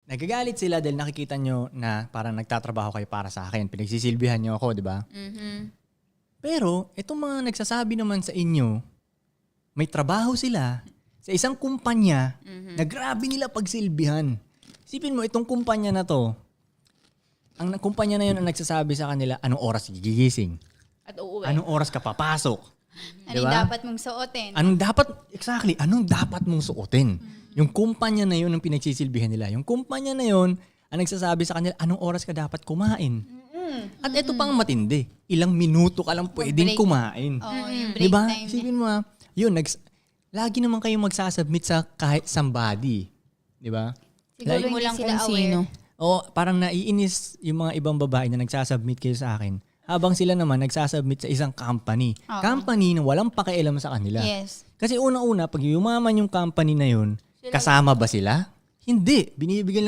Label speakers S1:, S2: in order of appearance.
S1: Nagagalit sila dahil nakikita nyo na parang nagtatrabaho kayo para sa akin. Pinagsisilbihan nyo ako, di ba? Pero, itong mga nagsasabi naman sa inyo, may trabaho sila sa isang kumpanya na grabe nila pagsilbihan. Isipin mo, itong kumpanya na to, ang kumpanya na yun ang nagsasabi sa kanila, anong oras gigising?
S2: At uuwi.
S1: Anong oras ka papasok?
S3: Anong dapat mong suotin?
S1: Anong dapat mong suotin? Yung kumpanya na yun ang pinagsisilbihan nila. Yung kumpanya na yun ang nagsasabi sa kanila, anong oras ka dapat kumain? At ito pang matindi. Ilang minuto ka lang pwedeng kumain.
S3: Yung break
S1: Diba?
S3: time.
S1: Isipin mo yun, lagi naman kayong magsasubmit sa kahit somebody. Diba?
S3: Siguro
S2: Mo
S3: hindi
S2: lang
S3: sila
S2: kung
S3: aware.
S2: sino.
S1: O parang naiinis yung mga ibang babae na nagsasubmit kayo sa akin. Habang sila naman nagsasubmit sa isang company.
S3: Oo.
S1: Company na walang pakialam sa kanila.
S3: Yes.
S1: Kasi unang-una, pag yumaman yung company na yun, kasama ba sila? Hindi. Binibigyan lang